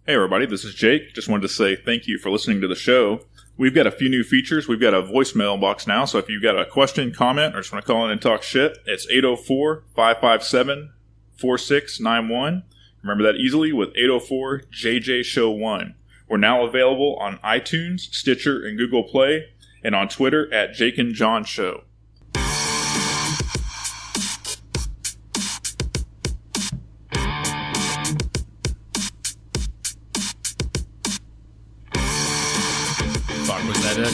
Hey everybody, this is Jake. Just wanted to say thank you for listening to the show. We've got a few new features. We've got a voicemail box now, so if you've got a question, comment, or just want to call in and talk shit, it's 804-557-4691. Remember that easily with 804-JJ-SHOW-1. We're now available on iTunes, Stitcher, and Google Play, and on Twitter at Jake and John Show. Was that it?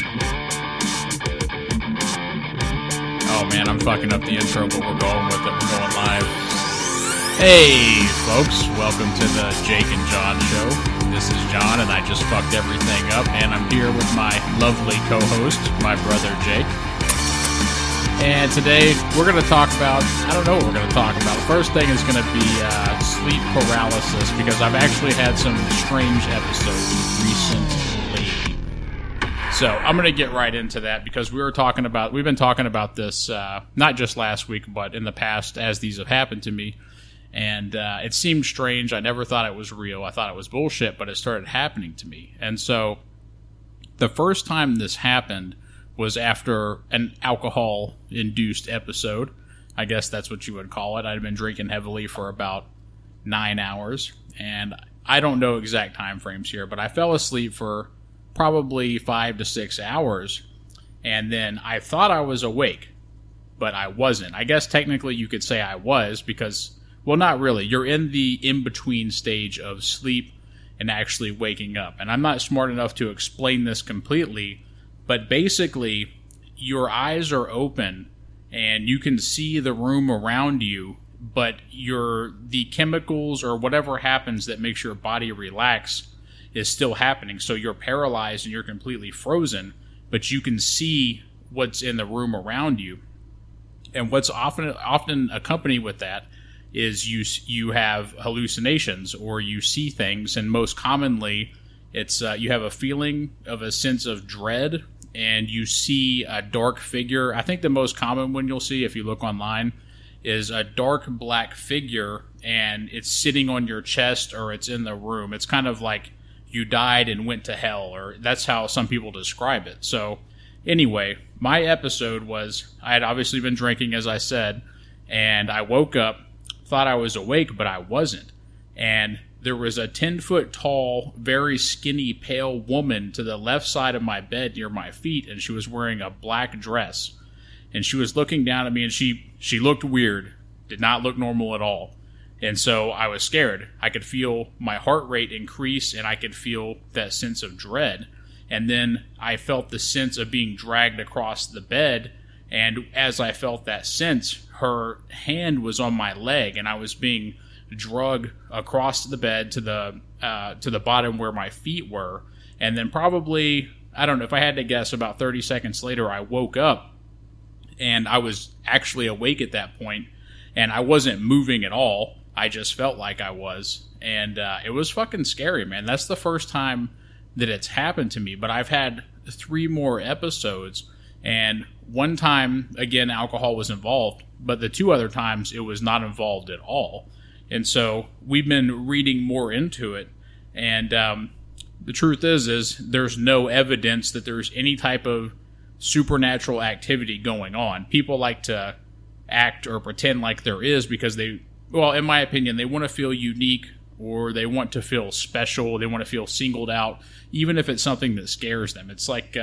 Oh man, I'm fucking up the intro, but we're going with it. We're going live. Hey, folks. Welcome to the Jake and John Show. This is John, and I just fucked everything up, and I'm here with my lovely co-host, my brother Jake. And today, we're going to talk about, I don't know what we're going to talk about. The first thing is going to be sleep paralysis, because I've actually had some strange episodes recently. So I'm going to get right into that because we've been talking about this not just last week, but in the past as these have happened to me. And it seemed strange. I never thought it was real. I thought it was bullshit, but it started happening to me. And so the first time this happened was after an alcohol-induced episode. I guess that's what you would call it. I'd been drinking heavily for about 9 hours. And I don't know exact time frames here, but I fell asleep for probably 5 to 6 hours, and then I thought I was awake, but I wasn't. I guess technically you could say I was because, well, not really. You're in the in-between stage of sleep and actually waking up, and I'm not smart enough to explain this completely, but basically your eyes are open and you can see the room around you, but the chemicals or whatever happens that makes your body relax is still happening. So you're paralyzed and you're completely frozen, but you can see what's in the room around you. And what's often accompanied with that is you have hallucinations or you see things, and most commonly it's you have a feeling of a sense of dread, and you see a dark figure. I think the most common one you'll see if you look online is a dark black figure, and it's sitting on your chest or it's in the room. It's kind of like you died and went to hell, or that's how some people describe it. So anyway, my episode was, I had obviously been drinking, as I said, and I woke up, thought I was awake, but I wasn't. And there was a 10-foot tall, very skinny, pale woman to the left side of my bed near my feet, and she was wearing a black dress. And she was looking down at me, and she looked weird, did not look normal at all. And so I was scared. I could feel my heart rate increase, and I could feel that sense of dread. And then I felt the sense of being dragged across the bed. And as I felt that sense, her hand was on my leg, and I was being dragged across the bed to the bottom where my feet were. And then probably, I don't know, if I had to guess, about 30 seconds later, I woke up, and I was actually awake at that point, and I wasn't moving at all. I just felt like I was, and it was fucking scary, man. That's the first time that it's happened to me, but I've had 3 more episodes, and one time, again, alcohol was involved, but the 2 other times, it was not involved at all. And so we've been reading more into it, and the truth is there's no evidence that there's any type of supernatural activity going on. People like to act or pretend like there is because well, in my opinion, they want to feel unique, or they want to feel special. They want to feel singled out, even if it's something that scares them. It's like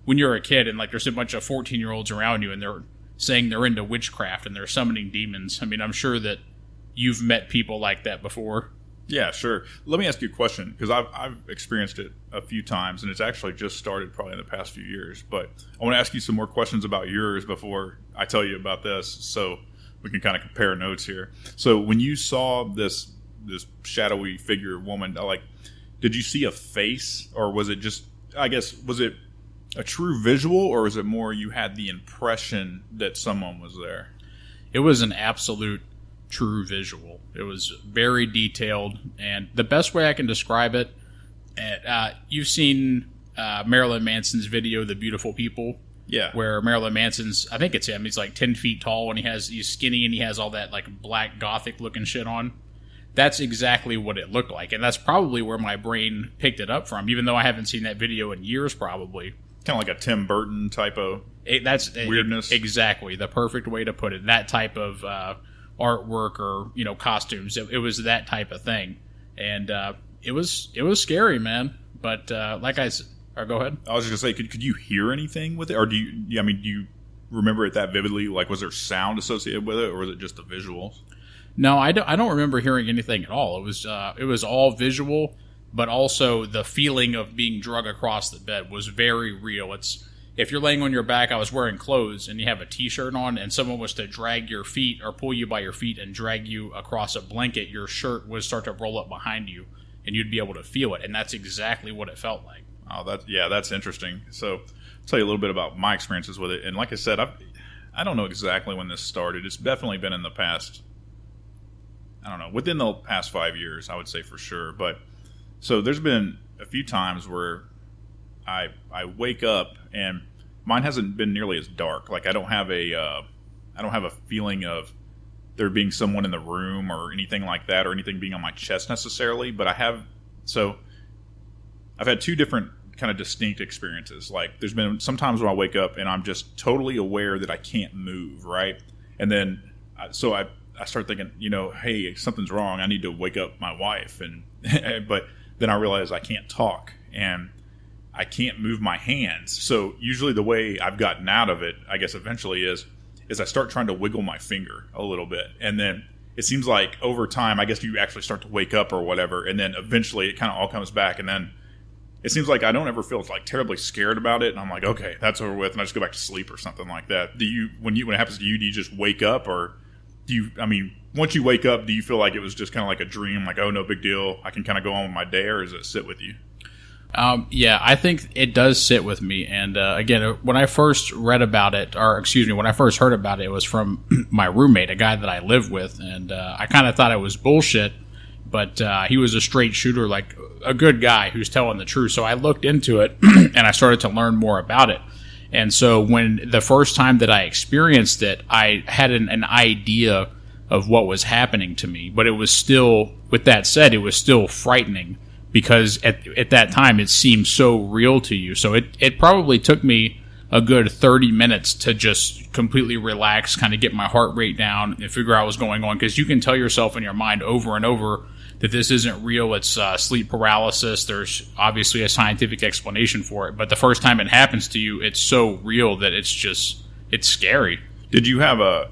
when you're a kid and like there's a bunch of 14-year-olds around you and they're saying they're into witchcraft and they're summoning demons. I mean, I'm sure that you've met people like that before. Yeah, sure. Let me ask you a question, because I've experienced it a few times, and it's actually just started probably in the past few years. But I want to ask you some more questions about yours before I tell you about this, so we can kind of compare notes here. So when you saw this shadowy figure woman, did you see a face, or was it just, was it a true visual, or was it more you had the impression that someone was there? It was an absolute true visual. It was very detailed, and the best way I can describe it, you've seen Marilyn Manson's video, The Beautiful People. Yeah. Where Marilyn Manson's, I think it's him, he's like 10 feet tall, and he's skinny, and he has all that like black gothic looking shit on. that's exactly what it looked like. And that's probably where my brain picked it up from, even though I haven't seen that video in years probably. Kind of like a Tim Burton type of weirdness. Exactly. The perfect way to put it. That type of artwork or, costumes. It was that type of thing. And it was scary, man. But like I said, or go ahead. I was just going to say, could you hear anything with it? Or do you remember it that vividly? Like, was there sound associated with it, or was it just the visuals? No, I don't remember hearing anything at all. It was all visual, but also the feeling of being dragged across the bed was very real. It's if you're laying on your back, I was wearing clothes, and you have a t-shirt on, and someone was to drag your feet or pull you by your feet and drag you across a blanket, your shirt would start to roll up behind you, and you'd be able to feel it, and that's exactly what it felt like. Oh, that's interesting. So I'll tell you a little bit about my experiences with it. And like I said, I don't know exactly when this started. It's definitely been in the past, I don't know, within the past 5 years, I would say for sure. But so there's been a few times where I wake up and mine hasn't been nearly as dark. Like I don't have a feeling of there being someone in the room or anything like that, or anything being on my chest necessarily. But I've had two different kind of distinct experiences. Like there's been sometimes when I wake up and I'm just totally aware that I can't move, right? And then I start thinking, hey, something's wrong. I need to wake up my wife. But then I realize I can't talk and I can't move my hands. So usually the way I've gotten out of it, I guess eventually is I start trying to wiggle my finger a little bit. And then it seems like over time, I guess you actually start to wake up or whatever. And then eventually it kind of all comes back. And then it seems like I don't ever feel like terribly scared about it, and I'm like, okay, that's over with, and I just go back to sleep or something like that. When it happens to you, do you just wake up, or once you wake up, do you feel like it was just kind of like a dream, like, oh, no big deal, I can kind of go on with my day, or does it sit with you? Yeah, I think it does sit with me, and again, when I first read about it, when I first heard about it, it was from my roommate, a guy that I live with, and I kind of thought it was bullshit. But he was a straight shooter, like a good guy who's telling the truth. So I looked into it, and I started to learn more about it. And so when the first time that I experienced it, I had an idea of what was happening to me. But it was still, with that said, it was still frightening because at that time it seemed so real to you. So it probably took me a good 30 minutes to just completely relax, kind of get my heart rate down and figure out what's going on. Because you can tell yourself in your mind over and over that this isn't real, it's sleep paralysis. There's obviously a scientific explanation for it. But the first time it happens to you, it's so real that it's scary. Did you have a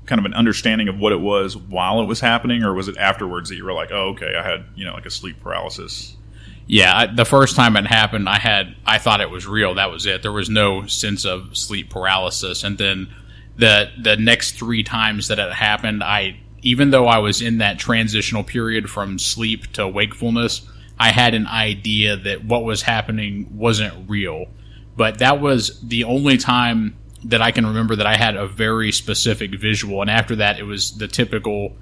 kind of an understanding of what it was while it was happening, or was it afterwards that you were like, oh, okay, I had, like a sleep paralysis? Yeah, the first time it happened, I thought it was real. That was it. There was no sense of sleep paralysis. And then the next 3 times that it happened, even though I was in that transitional period from sleep to wakefulness, I had an idea that what was happening wasn't real. But that was the only time that I can remember that I had a very specific visual. And after that, it was the typical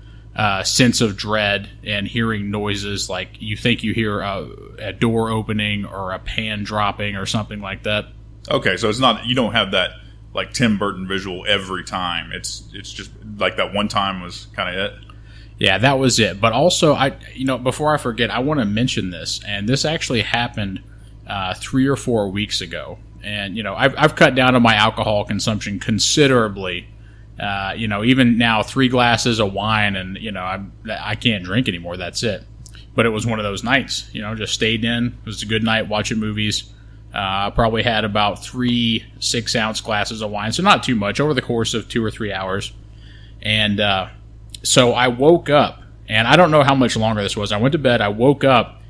sense of dread and hearing noises like you think you hear a door opening or a pan dropping or something like that. Okay, so it's not, you don't have that like Tim Burton visual every time. It's just like that one time was kind of it. Yeah, that was it. But also, before I forget, I want to mention this, and this actually happened 3 or 4 weeks ago. And I've cut down on my alcohol consumption considerably. Even now, 3 glasses of wine, and I can't drink anymore. That's it. But it was one of those nights. Just stayed in. It was a good night watching movies. Probably had about 3 6-ounce glasses of wine, so not too much over the course of 2 or 3 hours. And so I woke up, and I don't know how much longer this was. I went to bed. I woke up,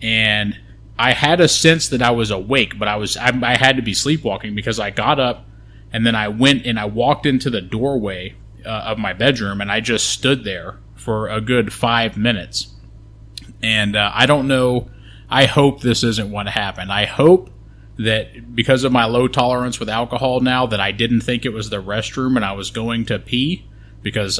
and I had a sense that I was awake, but I had to be sleepwalking because I got up. And then I went and I walked into the doorway of my bedroom, and I just stood there for a good 5 minutes. And I don't know. I hope this isn't what happened. I hope that because of my low tolerance with alcohol now, that I didn't think it was the restroom and I was going to pee. Because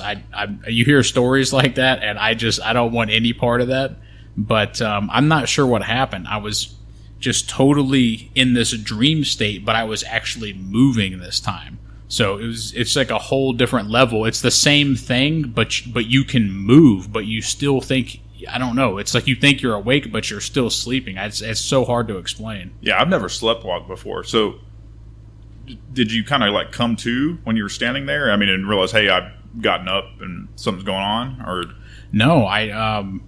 you hear stories like that, and I don't want any part of that. But I'm not sure what happened. I was just totally in this dream state, but I was actually moving this time. So it's like a whole different level. It's the same thing, but you can move, but you still think, I don't know. It's like you think you're awake, but you're still sleeping. It's so hard to explain. Yeah, I've never sleptwalked before. So did you kind of like come to when you were standing there? I mean, and realize, hey, I've gotten up and something's going on? Or no, I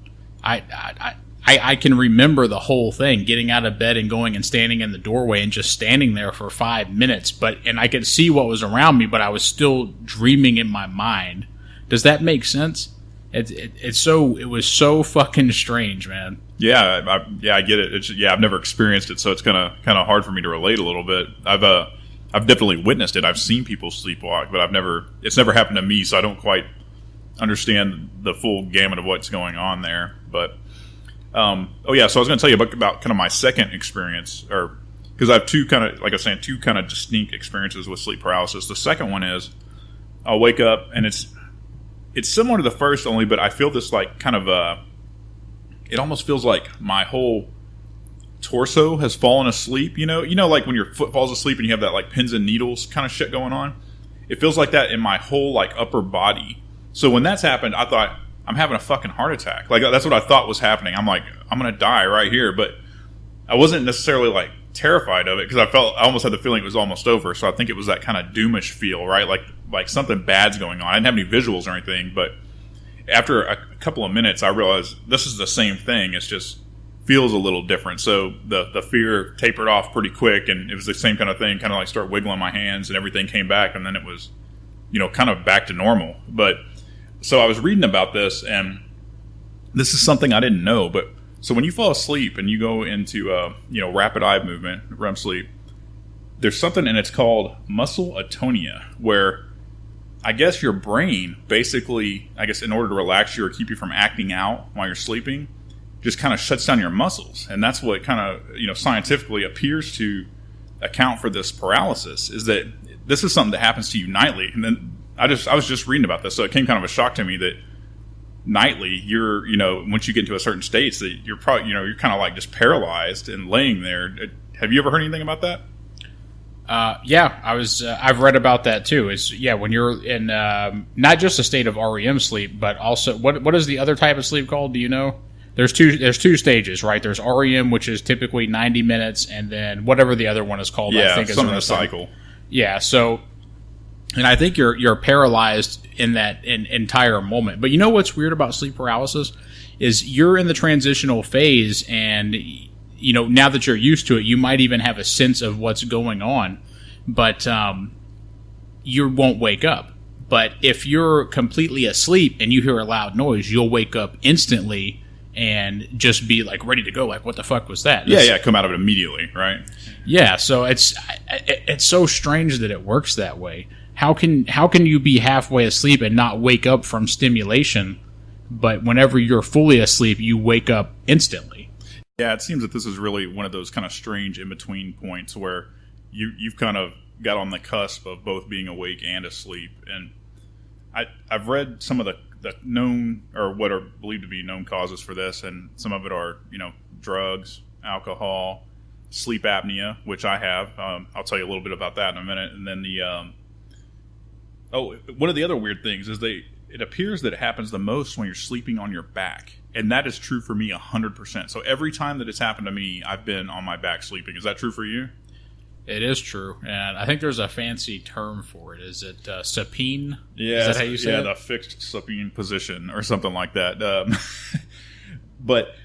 can remember the whole thing, getting out of bed and going and standing in the doorway and just standing there for 5 minutes. And I could see what was around me, but I was still dreaming in my mind. Does that make sense? It was so fucking strange, man. Yeah, I get it. I've never experienced it, so it's kind of hard for me to relate a little bit. I've definitely witnessed it. I've seen people sleepwalk, but it's never happened to me, so I don't quite understand the full gamut of what's going on there. But so I was going to tell you about kind of my second experience, or because I have two kind of distinct experiences with sleep paralysis. The second one is I'll wake up and it's similar to the first, only, but I feel this like kind of it almost feels like my whole torso has fallen asleep. You know, like when your foot falls asleep and you have that like pins and needles kind of shit going on. It feels like that in my whole like upper body. So when that's happened, I thought, I'm having a fucking heart attack. Like, that's what I thought was happening. I'm like, I'm going to die right here. But I wasn't necessarily like terrified of it, because I almost had the feeling it was almost over. So I think it was that kind of doomish feel, right? Like something bad's going on. I didn't have any visuals or anything, but after a couple of minutes, I realized this is the same thing. It's just feels a little different. So the fear tapered off pretty quick, and it was the same kind of thing, kind of like start wiggling my hands and everything came back, and then it was, kind of back to normal. But so I was reading about this, and this is something I didn't know. But so when you fall asleep and you go into rapid eye movement, REM sleep, there's something, and it's called muscle atonia, where I guess your brain basically, in order to relax you or keep you from acting out while you're sleeping, just kind of shuts down your muscles. And that's what kind of, scientifically appears to account for this paralysis, is that this is something that happens to you nightly. And then I was just reading about this, so it came kind of a shock to me that nightly you're, once you get into a certain state, that you're probably, you're kind of like just paralyzed and laying there. Have you ever heard anything about that? I've read about that too. When you're in not just a state of REM sleep, but also what is the other type of sleep called? Do you know? There's two stages, right? There's REM, which is typically 90 minutes, and then whatever the other one is called. Yeah, I think something in a cycle. Yeah, so, and I think you're paralyzed in that entire moment. But you know what's weird about sleep paralysis is you're in the transitional phase, and now that you're used to it, you might even have a sense of what's going on, but you won't wake up. But if you're completely asleep and you hear a loud noise, you'll wake up instantly and just be like ready to go. Like, what the fuck was that? Come out of it immediately, right? Yeah, so it's so strange that it works that way. How can you be halfway asleep and not wake up from stimulation, but whenever you're fully asleep, you wake up instantly? Yeah, it seems that this is really one of those kind of strange in-between points where you've kind of got on the cusp of both being awake and asleep. And I've read some of the known, or what are believed to be known causes for this, and some of it are, drugs, alcohol, sleep apnea, which I have. I'll tell you a little bit about that in a minute. And then one of the other weird things is it appears that it happens the most when you're sleeping on your back. And that is true for me 100%. So every time that it's happened to me, I've been on my back sleeping. Is that true for you? It is true. And I think there's a fancy term for it. Is it supine? Yeah, is that how you say it? The fixed supine position or something like that. But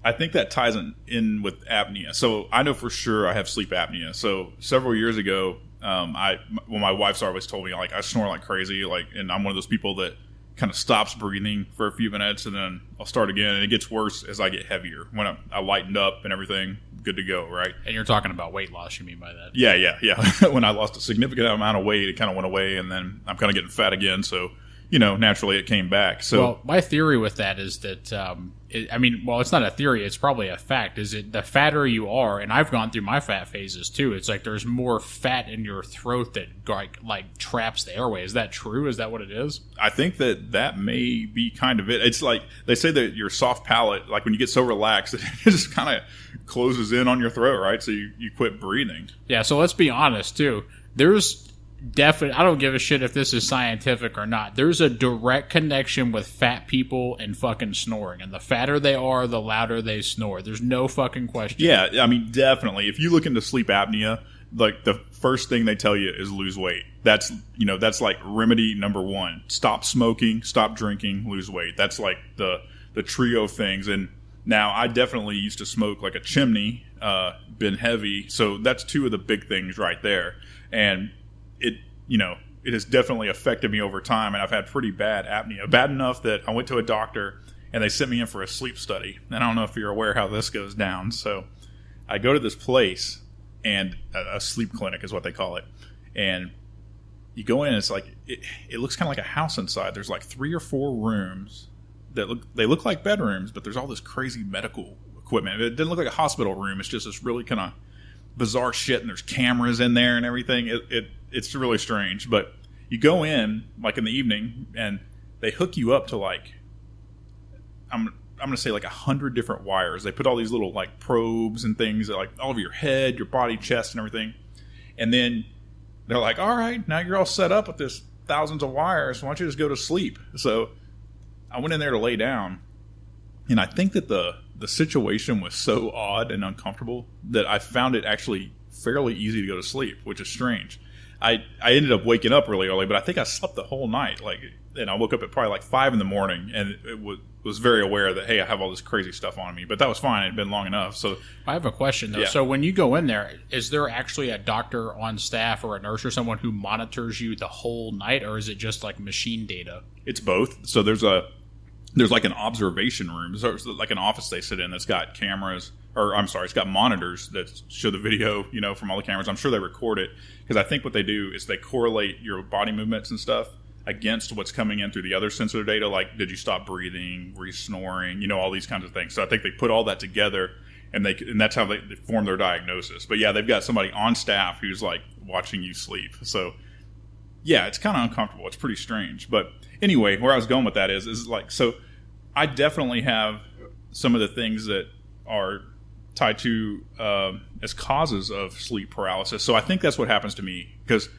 I think that ties in with apnea. So I know for sure I have sleep apnea. So several years ago, my wife's always told me, like, I snore like crazy, and I'm one of those people that kind of stops breathing for a few minutes and then I'll start again, and it gets worse as I get heavier. When I lightened up and everything, good to go, right? And you're talking about weight loss, you mean by that? Yeah. When I lost a significant amount of weight, it kind of went away, and then I'm kind of getting fat again, so naturally it came back. So, well, my theory with that is that, it's not a theory, it's probably a fact, is that the fatter you are, and I've gone through my fat phases too, it's like there's more fat in your throat that like traps the airway. Is that true? Is that what it is? I think that may be kind of it. It's like, they say that your soft palate, like when you get so relaxed, it just kind of closes in on your throat, right? So you quit breathing. Yeah, so let's be honest too. There's definitely, I don't give a shit if this is scientific or not. There's a direct connection with fat people and fucking snoring. And the fatter they are, the louder they snore. There's no fucking question. Yeah, I mean, definitely. If you look into sleep apnea, like the first thing they tell you is lose weight. That's like remedy number one. Stop smoking, stop drinking, lose weight. That's like the trio of things. And now I definitely used to smoke like a chimney, been heavy. So that's two of the big things right there. And it has definitely affected me over time. And I've had pretty bad apnea, bad enough that I went to a doctor and they sent me in for a sleep study. And I don't know if you're aware how this goes down. So I go to this place, and a sleep clinic is what they call it. And you go in, it's like, it looks kind of like a house inside. There's like 3 or 4 rooms that look like bedrooms, but there's all this crazy medical equipment. It doesn't look like a hospital room. It's just this really kind of bizarre shit, and there's cameras in there and everything. It's really strange. But you go in like in the evening, and they hook you up to like, I'm going to say like 100 different wires. They put all these little like probes and things that like all over your head, your body, chest, and everything. And then they're like, all right, now you're all set up with this thousands of wires. Why don't you just go to sleep? So I went in there to lay down, and I think that the situation was so odd and uncomfortable that I found it actually fairly easy to go to sleep, which is strange. I ended up waking up really early, but I think I slept the whole night. And I woke up at probably like 5 a.m, and it was very aware that, hey, I have all this crazy stuff on me. But that was fine. It had been long enough. So I have a question, though. Yeah. So when you go in there, is there actually a doctor on staff or a nurse or someone who monitors you the whole night, or is it just like machine data? It's both. So there's like an observation room. There's like an office they sit in that's got cameras, or I'm sorry, it's got monitors that show the video, from all the cameras. I'm sure they record it, because I think what they do is they correlate your body movements and stuff against what's coming in through the other sensor data, like did you stop breathing, were you snoring, all these kinds of things. So I think they put all that together, and that's how they form their diagnosis. But yeah, they've got somebody on staff who's like watching you sleep. So yeah, it's kind of uncomfortable. It's pretty strange. But anyway, where I was going with that is like, so I definitely have some of the things that are tied to as causes of sleep paralysis. So I think that's what happens to me, because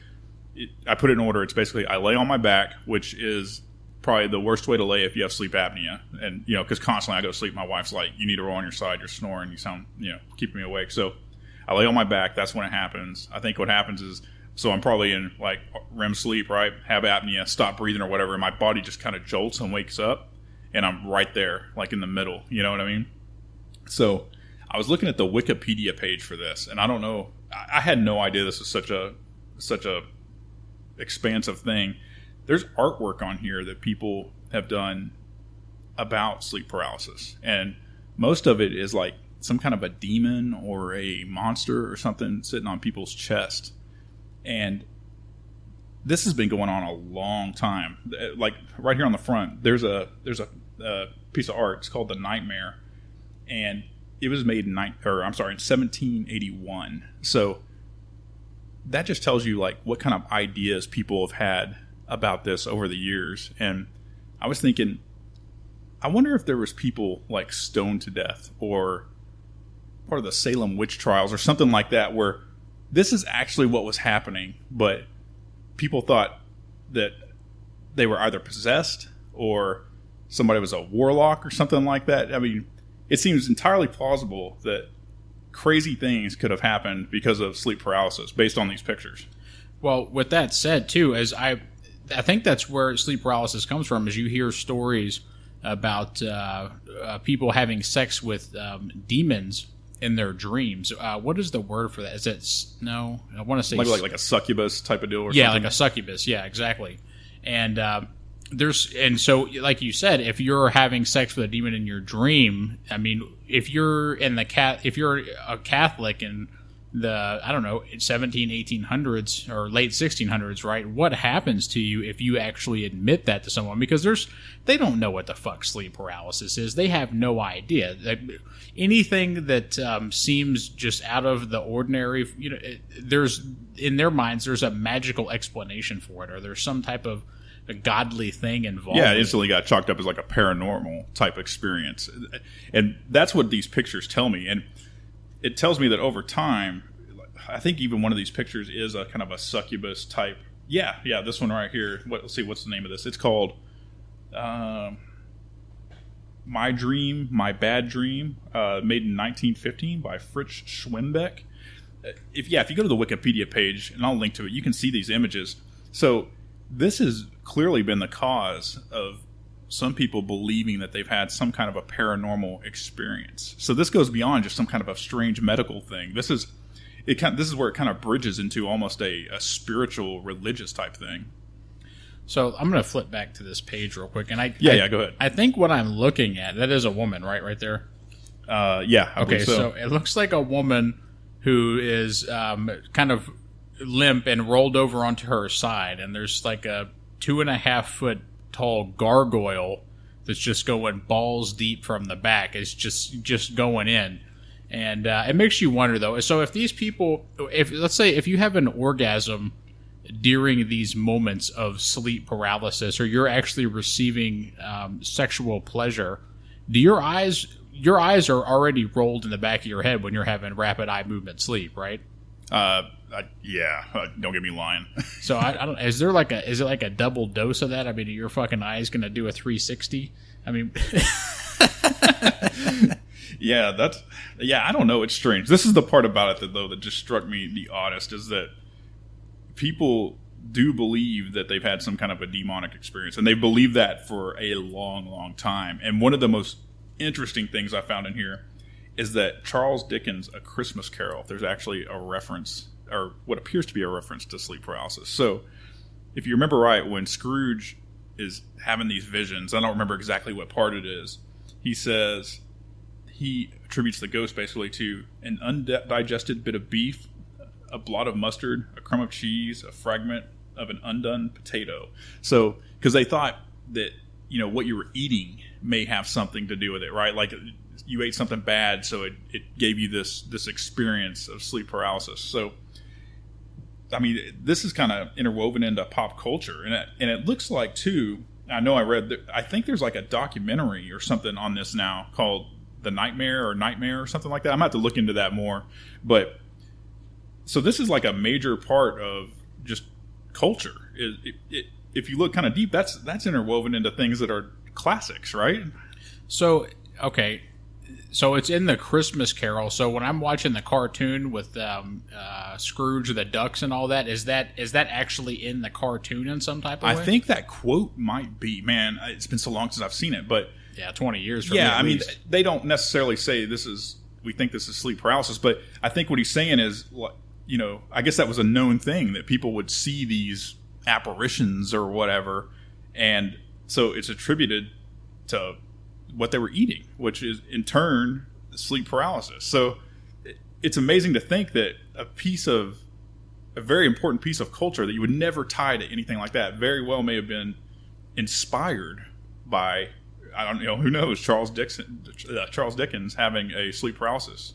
I put it in order. It's basically I lay on my back, which is probably the worst way to lay if you have sleep apnea. And, because constantly I go to sleep, my wife's like, you need to roll on your side. You're snoring. You sound, keeping me awake. So I lay on my back. That's when it happens. I think what happens is, so I'm probably in like REM sleep, right? Have apnea, stop breathing or whatever. And my body just kind of jolts and wakes up, and I'm right there, like in the middle. You know what I mean? So I was looking at the Wikipedia page for this, and I don't know. I had no idea this was such a expansive thing. There's artwork on here that people have done about sleep paralysis, and most of it is like some kind of a demon or a monster or something sitting on people's chest. And this has been going on a long time. Like right here on the front, there's a piece of art. It's called The Nightmare, and it was made in 1781. So that just tells you like what kind of ideas people have had about this over the years. And I was thinking, I wonder if there was people like stoned to death or part of the Salem witch trials or something like that, where this is actually what was happening, but people thought that they were either possessed or somebody was a warlock or something like that. I mean, it seems entirely plausible that crazy things could have happened because of sleep paralysis based on these pictures. Well, with that said, too, as I think that's where sleep paralysis comes from, is you hear stories about people having sex with demons in their dreams. What is the word for that? Is it no? I want to say like a succubus type of deal, or yeah, something? Like a succubus. Yeah, exactly. And so like you said, if you're having sex with a demon in your dream, I mean, if you're if you're a Catholic in the 1800s or late 1600s, right? What happens to you if you actually admit that to someone? Because they don't know what the fuck sleep paralysis is. They have no idea. Anything that seems just out of the ordinary, there's in their minds there's a magical explanation for it, or there's some type of a godly thing involved. Yeah, it instantly got chalked up as like a paranormal type experience. And that's what these pictures tell me. And it tells me that over time, I think even one of these pictures is a kind of a succubus type Yeah, this one right here. Let's see, what's the name of this? It's called My Dream, My Bad Dream, made in 1915 by Fritz Schwimbeck. If you go to the Wikipedia page, and I'll link to it, you can see these images. So this has clearly been the cause of some people believing that they've had some kind of a paranormal experience. So this goes beyond just some kind of a strange medical thing. This is where it kind of bridges into almost a spiritual, religious type thing. So I'm going to flip back to this page real quick, and go ahead. I think what I'm looking at, that is a woman, right there. Yeah. Okay, so it looks like a woman who is kind of limp and rolled over onto her side, and there's like a 2.5 foot tall gargoyle that's just going balls deep from the back. It's just going in. And it makes you wonder, though. So if these people, let's say if you have an orgasm during these moments of sleep paralysis, or you're actually receiving sexual pleasure, do your eyes are already rolled in the back of your head when you're having rapid eye movement sleep, right? Yeah. Don't get me lying. So I don't. Is it like a double dose of that? I mean, are your fucking eyes going to do a 360? I mean. I don't know. It's strange. This is the part about it that just struck me the oddest, is that people do believe that they've had some kind of a demonic experience, and they believe that for a long, long time. And one of the most interesting things I found in here is that Charles Dickens' A Christmas Carol, there's actually a reference, or what appears to be a reference, to sleep paralysis. So if you remember right, when Scrooge is having these visions, I don't remember exactly what part it is, he attributes the ghost basically to an undigested bit of beef, a blot of mustard, a crumb of cheese, a fragment of an undone potato. So, because they thought that, what you were eating may have something to do with it, right? Like you ate something bad, so it gave you this experience of sleep paralysis. So, I mean, this is kind of interwoven into pop culture. And it looks like, too, I know I think there's like a documentary or something on this now called The Nightmare or something like that. I'm going to have to look into that more. But so this is like a major part of just culture. If you look kind of deep, that's interwoven into things that are classics, right? So, okay. So it's in the Christmas Carol. So when I'm watching the cartoon with Scrooge, the ducks, and all that, is that actually in the cartoon in some type of way? I think that quote might be. Man, it's been so long since I've seen it, but yeah, 20 years. For me at least. Mean, they don't necessarily say we think this is sleep paralysis, but I think what he's saying is, I guess that was a known thing that people would see these apparitions or whatever, and so it's attributed to what they were eating, which is in turn sleep paralysis. So it's amazing to think that a very important piece of culture that you would never tie to anything like that very well may have been inspired by, I don't know, who knows, Charles Dickens having a sleep paralysis.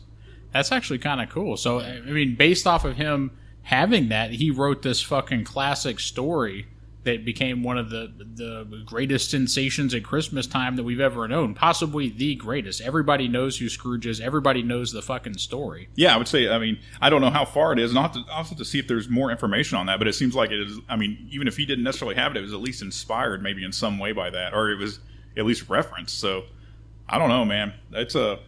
That's actually kind of cool. So, I mean, based off of him having that, he wrote this fucking classic story that became one of the greatest sensations at Christmas time that we've ever known. Possibly the greatest. Everybody knows who Scrooge is. Everybody knows the fucking story. Yeah, I would say, I mean, I don't know how far it is. And I'll have to see if there's more information on that. But it seems like it is, I mean, even if he didn't necessarily have it, it was at least inspired maybe in some way by that. Or it was at least referenced. So, I don't know, man. It's a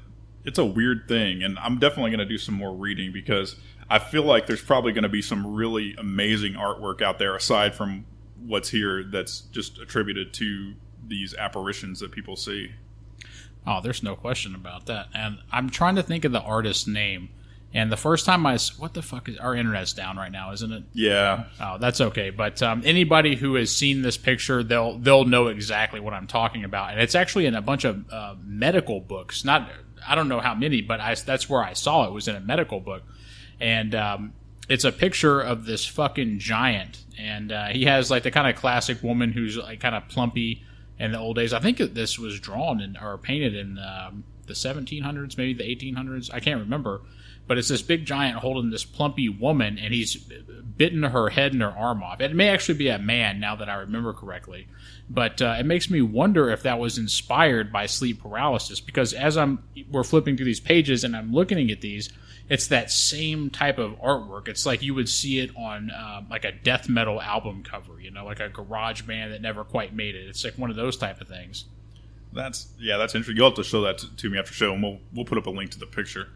weird thing. And I'm definitely going to do some more reading because I feel like there's probably going to be some really amazing artwork out there aside from what's here that's just attributed to these apparitions that people see. Oh, there's no question about that. And I'm trying to think of the artist's name. And the first time what the fuck is, our internet's down right now, isn't it? Yeah. Oh, that's okay. But anybody who has seen this picture, they'll know exactly what I'm talking about. And it's actually in a bunch of medical books. I don't know how many, but that's where I saw it, was in a medical book. And it's a picture of this fucking giant. And he has like the kind of classic woman who's like kind of plumpy in the old days. I think this was drawn or painted in the 1700s, maybe the 1800s. I can't remember. But it's this big giant holding this plumpy woman, and he's bitten her head and her arm off. It may actually be a man, now that I remember correctly. But it makes me wonder if that was inspired by sleep paralysis, because as we're flipping through these pages and I'm looking at these, it's that same type of artwork. It's like you would see it on like a death metal album cover, like a garage band that never quite made it. It's like one of those type of things. That's interesting. You'll have to show that to me after show, and we'll put up a link to the picture.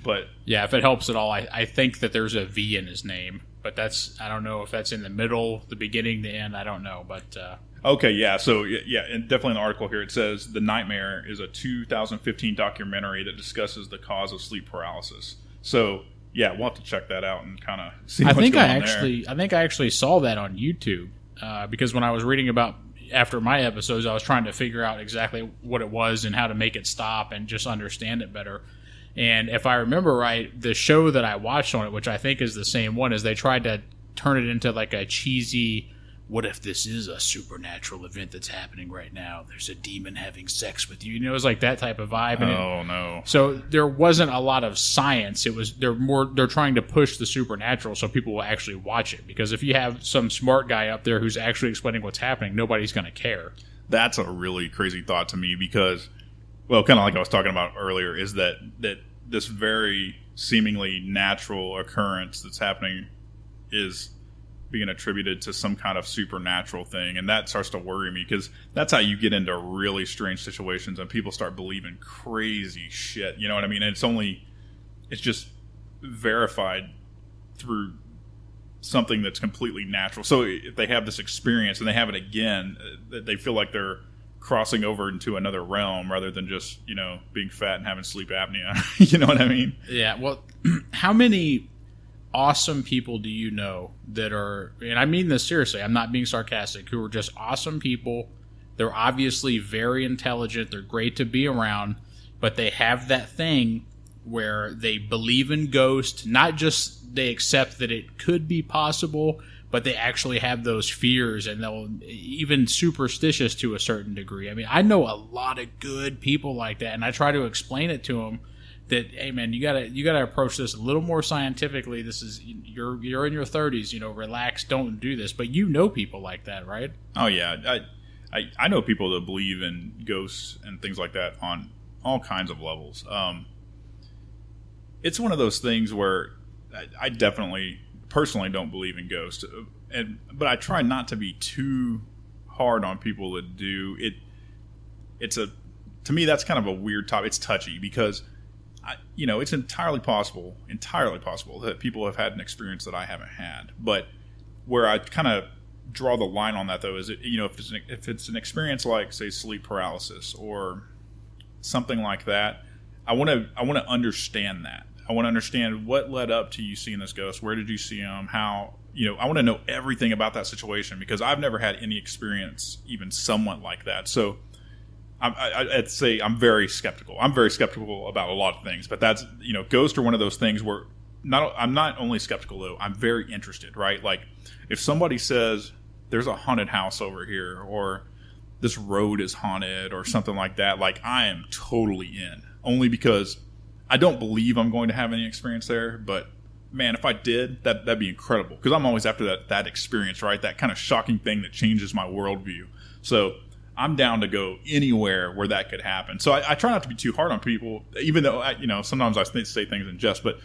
But yeah, if it helps at all, I think that there's a V in his name, but I don't know if that's in the middle, the beginning, the end. I don't know, but okay, yeah. So yeah, and definitely in the article here it says The Nightmare is a 2015 documentary that discusses the cause of sleep paralysis. So yeah, we'll have to check that out and kind of see what's going on there. I think I actually saw that on YouTube because when I was reading about after my episodes, I was trying to figure out exactly what it was and how to make it stop and just understand it better. And if I remember right, the show that I watched on it, which I think is the same one, is they tried to turn it into like a cheesy, what if this is a supernatural event that's happening right now? There's a demon having sex with you. It was like that type of vibe. And no. So there wasn't a lot of science. It was they're trying to push the supernatural so people will actually watch it. Because if you have some smart guy up there who's actually explaining what's happening, nobody's going to care. That's a really crazy thought to me because, well, kind of like I was talking about earlier, is that this very seemingly natural occurrence that's happening is being attributed to some kind of supernatural thing, and that starts to worry me because that's how you get into really strange situations and people start believing crazy shit. You know what I mean? And it's just verified through something that's completely natural. So if they have this experience and they have it again, they feel like they're crossing over into another realm rather than just, being fat and having sleep apnea. You know what I mean? Yeah. Well, how many awesome people do you know that are, and I mean this seriously, I'm not being sarcastic, who are just awesome people? They're obviously very intelligent. They're great to be around, but they have that thing where they believe in ghosts, not just they accept that it could be possible, but they actually have those fears, and they'll even superstitious to a certain degree. I mean, I know a lot of good people like that, and I try to explain it to them that, hey man, you gotta approach this a little more scientifically. This is you're in your 30s, relax, don't do this. But people like that, right? Oh yeah, I know people that believe in ghosts and things like that on all kinds of levels. It's one of those things where I definitely personally don't believe in ghosts, but I try not to be too hard on people that do. To me, that's kind of a weird topic. It's touchy because it's entirely possible that people have had an experience that I haven't had. But where I kind of draw the line on that, though, is if it's an experience like, say, sleep paralysis or something like that, I want to understand that. I want to understand what led up to you seeing this ghost. Where did you see him? How, I want to know everything about that situation because I've never had any experience even somewhat like that. So I'd say I'm very skeptical. I'm very skeptical about a lot of things, but that's, ghosts are one of those things where I'm not only skeptical though, I'm very interested, right? Like if somebody says there's a haunted house over here or this road is haunted or something like that, like I am totally in, only because I don't believe I'm going to have any experience there, but man, if I did, that'd be incredible because I'm always after that experience, right? That kind of shocking thing that changes my worldview. So I'm down to go anywhere where that could happen. So I try not to be too hard on people, even though sometimes I say things in jest, but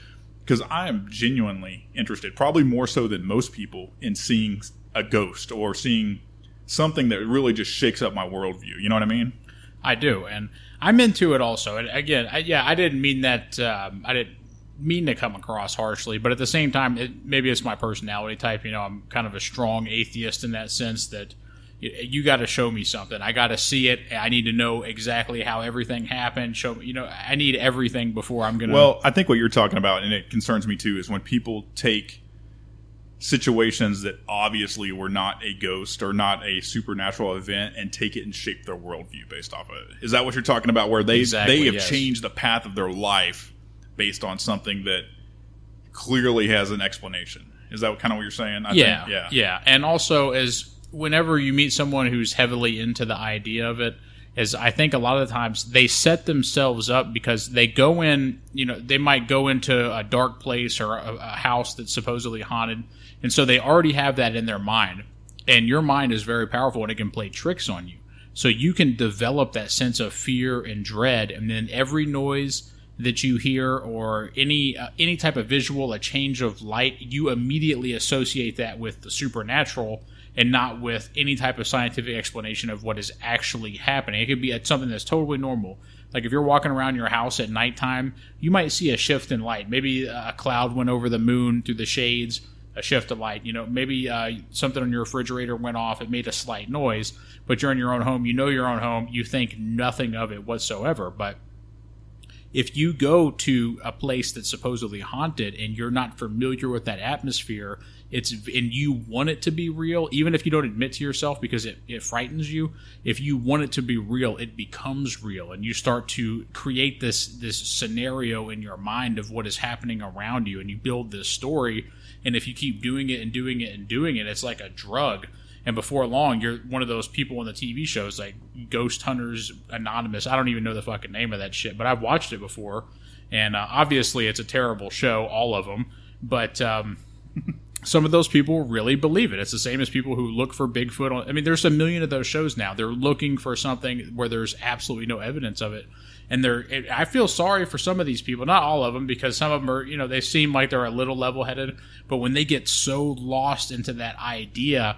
because I am genuinely interested, probably more so than most people, in seeing a ghost or seeing something that really just shakes up my worldview. You know what I mean? I do, and I'm into it also. And again, I didn't mean that. I didn't mean to come across harshly, but at the same time, maybe it's my personality type. I'm kind of a strong atheist in that sense that you got to show me something. I got to see it. I need to know exactly how everything happened. Show me, I need everything before I'm going to. Well, I think what you're talking about, and it concerns me too, is when people take situations that obviously were not a ghost or not a supernatural event and take it and shape their worldview based off of it. Is that what you're talking about? Where they have changed the path of their life based on something that clearly has an explanation. Is that kind of what you're saying? Yeah. And also, as whenever you meet someone who's heavily into the idea of it, is I think a lot of the times they set themselves up because they go in, they might go into a dark place or a house that's supposedly haunted, and so they already have that in their mind. And your mind is very powerful, and it can play tricks on you. So you can develop that sense of fear and dread, and then every noise that you hear or any type of visual, a change of light, you immediately associate that with the supernatural and not with any type of scientific explanation of what is actually happening. It could be something that's totally normal. Like if you're walking around your house at nighttime, you might see a shift in light. Maybe a cloud went over the moon through the shades, a shift of light. Maybe something on your refrigerator went off. It made a slight noise, but you're in your own home. Your own home. You think nothing of it whatsoever. But if you go to a place that's supposedly haunted and you're not familiar with that atmosphere, and you want it to be real, even if you don't admit to yourself because it frightens you, if you want it to be real, it becomes real, and you start to create this scenario in your mind of what is happening around you, and you build this story. And if you keep doing it and doing it and doing it, it's like a drug. And before long, you're one of those people on the TV shows like Ghost Hunters Anonymous. I don't even know the fucking name of that shit, but I've watched it before. And obviously, it's a terrible show, all of them. But some of those people really believe it. It's the same as people who look for Bigfoot. There's a million of those shows now. They're looking for something where there's absolutely no evidence of it. And I feel sorry for some of these people, not all of them, because some of them are, they seem like they're a little level-headed. But when they get so lost into that idea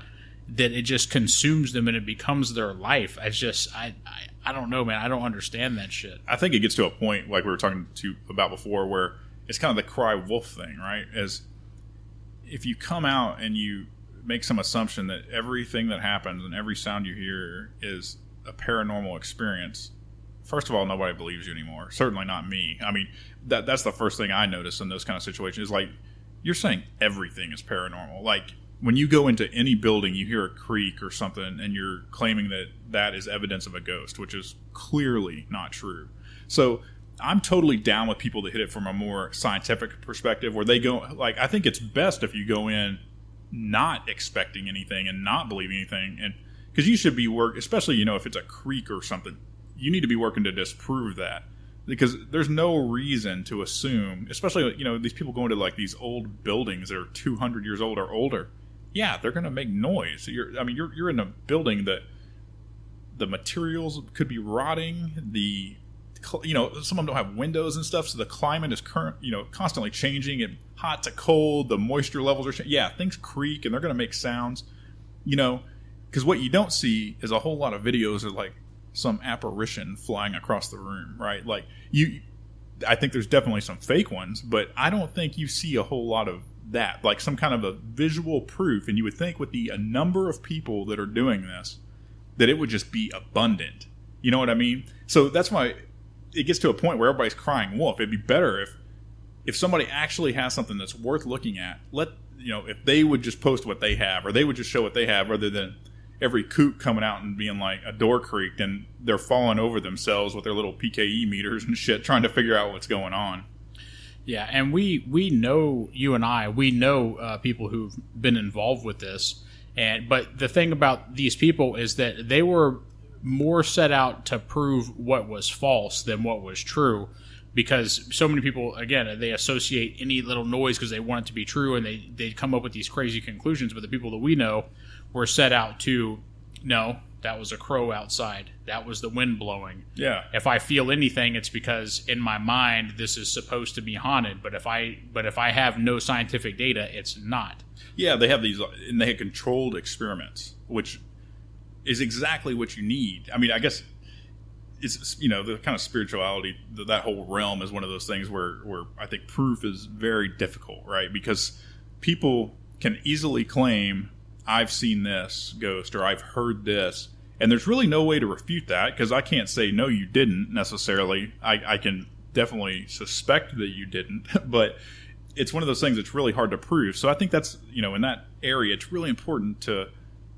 that it just consumes them and it becomes their life, I don't know, man. I don't understand that shit. I think it gets to a point, like we were talking about before, where it's kind of the cry wolf thing, right? As if you come out and you make some assumption that everything that happens and every sound you hear is a paranormal experience, first of all, nobody believes you anymore. Certainly not me. That's the first thing I notice in those kind of situations. Is like, you're saying everything is paranormal. Like, when you go into any building, you hear a creak or something, and you're claiming that is evidence of a ghost, which is clearly not true. So I'm totally down with people that hit it from a more scientific perspective, where they go, like, I think it's best if you go in not expecting anything and not believing anything, and because you should be especially, if it's a creak or something, you need to be working to disprove that, because there's no reason to assume, especially, these people go into like these old buildings that are 200 years old or older. Yeah, they're going to make noise. You're in a building that the materials could be rotting. Some of them don't have windows and stuff, so the climate is constantly changing. It hot to cold. The moisture levels are changing. Yeah, things creak and they're going to make sounds. Because what you don't see is a whole lot of videos of like some apparition flying across the room, right? Like I think there's definitely some fake ones, but I don't think you see a whole lot of that, like some kind of a visual proof. And you would think with the number of people that are doing this, that it would just be abundant. You know what I mean? So that's why it gets to a point where everybody's crying wolf. It'd be better if somebody actually has something that's worth looking at. If they would just post what they have, or they would just show what they have, rather than every kook coming out and being like a door creaked and they're falling over themselves with their little PKE meters and shit, trying to figure out what's going on. Yeah, and we know, you and I, we know people who've been involved with this. But the thing about these people is that they were more set out to prove what was false than what was true, because so many people, again, they associate any little noise because they want it to be true, and they come up with these crazy conclusions. But the people that we know were set out to, no, that was a crow outside. That was the wind blowing. Yeah. If I feel anything, it's because in my mind this is supposed to be haunted. But if I have no scientific data, it's not. Yeah, they have these, and they have controlled experiments, which is exactly what you need. I guess it's, the kind of spirituality, that whole realm is one of those things where I think proof is very difficult, right? Because people can easily claim, I've seen this ghost, or I've heard this, and there's really no way to refute that, because I can't say, no, you didn't necessarily. I can definitely suspect that you didn't, but it's one of those things that's really hard to prove. So I think that's, in that area, it's really important to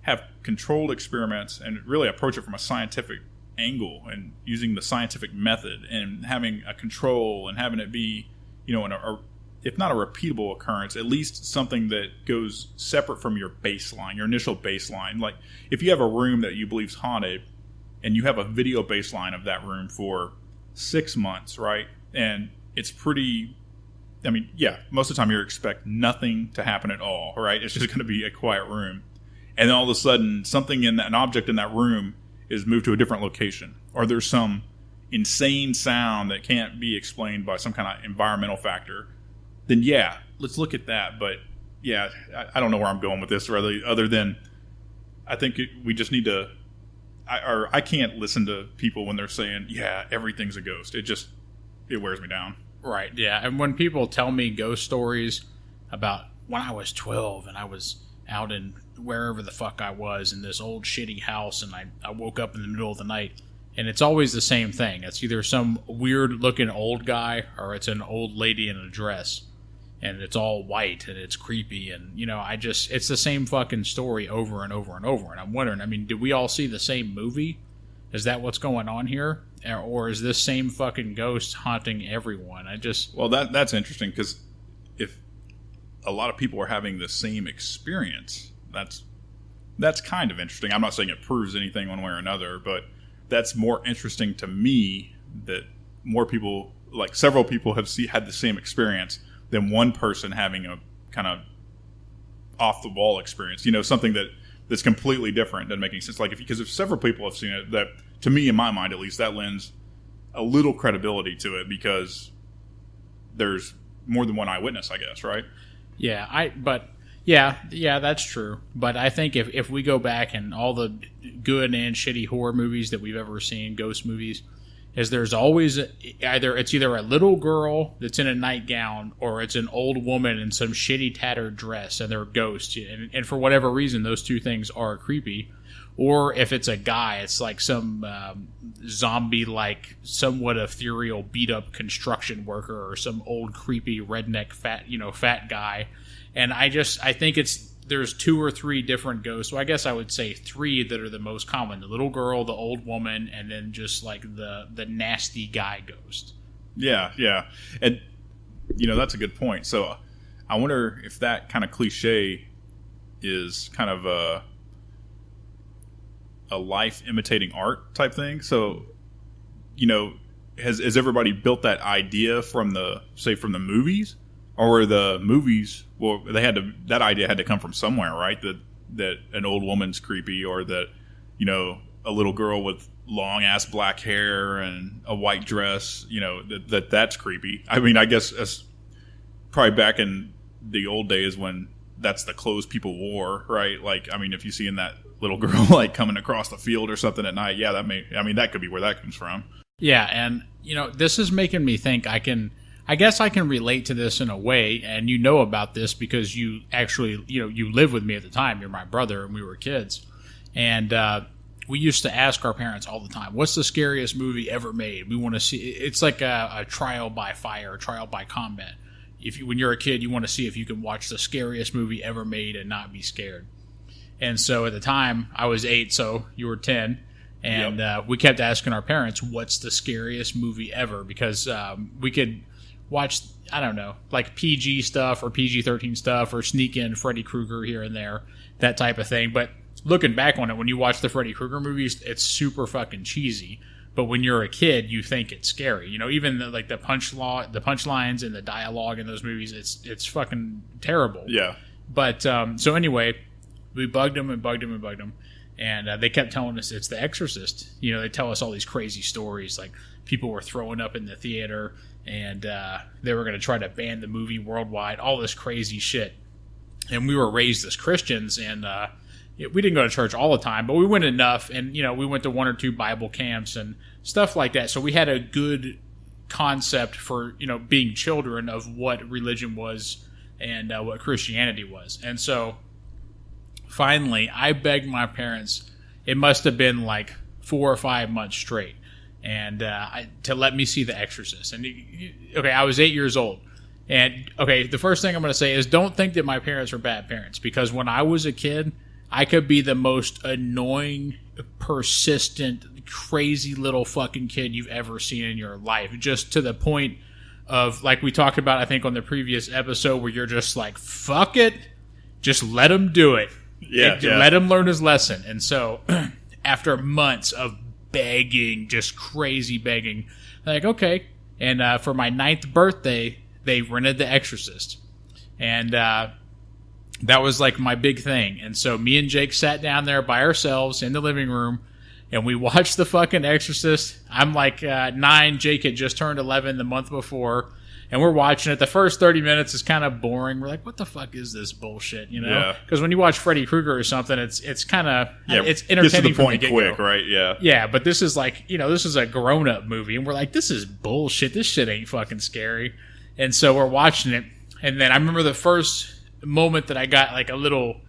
have controlled experiments and really approach it from a scientific angle, and using the scientific method, and having a control, and having it be, if not a repeatable occurrence, at least something that goes separate from your baseline, your initial baseline. Like, if you have a room that you believe is haunted, and you have a video baseline of that room for 6 months, right? And it's pretty, I mean, yeah, most of the time you expect nothing to happen at all, right? It's just going to be a quiet room. And then all of a sudden, an object in that room is moved to a different location. Or there's some insane sound that can't be explained by some kind of environmental factor. Then yeah, let's look at that. But yeah, I don't know where I'm going with this, really, other than I think we just need to, I can't listen to people when they're saying, yeah, everything's a ghost. It wears me down. Right, yeah. And when people tell me ghost stories about when I was 12 and I was out in wherever the fuck I was in this old shitty house, and I woke up in the middle of the night, and it's always the same thing. It's either some weird-looking old guy or it's an old lady in a dress, and it's all white, and it's creepy, and, it's the same fucking story over and over and over, and I'm wondering, I mean, did we all see the same movie? Is that what's going on here? Or is this same fucking ghost haunting everyone? Well, that's interesting, because if a lot of people are having the same experience, that's kind of interesting. I'm not saying it proves anything one way or another, but that's more interesting to me that more people, like several people, have had the same experience than one person having a kind of off the wall experience. Something that's completely different, doesn't make any sense. Because if several people have seen it, that, to me, in my mind at least, that lends a little credibility to it, because there's more than one eyewitness, I guess, right? Yeah, yeah, that's true. But I think if we go back and all the good and shitty horror movies that we've ever seen, ghost movies, is there's always either a little girl that's in a nightgown, or it's an old woman in some shitty tattered dress, and they're ghosts. And for whatever reason, those two things are creepy. Or if it's a guy, it's like some zombie-like, somewhat ethereal, beat-up construction worker, or some old creepy redneck fat guy. And I think there's 2 or 3 different ghosts. So I guess I would say 3 that are the most common: the little girl, the old woman, and then just like the nasty guy ghost. Yeah, and that's a good point. So I wonder if that kind of cliche is kind of a life imitating art type thing. So, has everybody built that idea from the movies, or were the movies? Well, that idea had to come from somewhere, right? That an old woman's creepy, or that a little girl with long ass black hair and a white dress, that's creepy. I mean, I guess that's probably back in the old days when that's the clothes people wore, right? Like, I mean, if you see in that little girl like coming across the field or something at night, yeah, that could be where that comes from. Yeah, and this is making me think I guess I can relate to this in a way, and about this because you actually, you lived with me at the time. You're my brother, and we were kids. And we used to ask our parents all the time, what's the scariest movie ever made? We want to see, it's like a trial by fire, a trial by combat. When you're a kid, you want to see if you can watch the scariest movie ever made and not be scared. And so at the time, I was 8, so you were 10. And yep. We kept asking our parents, what's the scariest movie ever? Because we could watch, I don't know, like PG stuff or PG-13 stuff, or sneak in Freddy Krueger here and there, that type of thing. But looking back on it, when you watch the Freddy Krueger movies, it's super fucking cheesy. But when you're a kid, you think it's scary. Even the punchlines and the dialogue in those movies, it's fucking terrible. Yeah. But so anyway, we bugged them, and they kept telling us it's The Exorcist. They tell us all these crazy stories, like people were throwing up in the theater, and they were going to try to ban the movie worldwide, all this crazy shit. And we were raised as Christians, and we didn't go to church all the time, but we went enough, and we went to 1 or 2 Bible camps and stuff like that. So we had a good concept for being children of what religion was and what Christianity was. And so finally, I begged my parents, it must have been like 4 or 5 months straight, and to let me see The Exorcist. And okay, I was 8 years old. And okay, the first thing I'm going to say is, don't think that my parents were bad parents, because when I was a kid, I could be the most annoying, persistent, crazy little fucking kid you've ever seen in your life. Just to the point of, like we talked about, I think, on the previous episode, where you're just like, fuck it, just let him do it. Yeah. Let him learn his lesson. And so, after months of begging, just crazy begging. Like, okay. And for my 9th birthday, they rented The Exorcist. And that was like my big thing. And so me and Jake sat down there by ourselves in the living room, and we watched the fucking Exorcist. I'm like 9. Jake had just turned 11 the month before. And we're watching it. The first 30 minutes is kind of boring. We're like, what the fuck is this bullshit, you know? Because when you watch Freddy Krueger or something, it's kind of, it's entertaining. Gets to the point quick, right? Yeah. Yeah, but this is like, this is a grown-up movie. And we're like, this is bullshit. This shit ain't fucking scary. And so we're watching it. And then I remember the first moment that I got like a little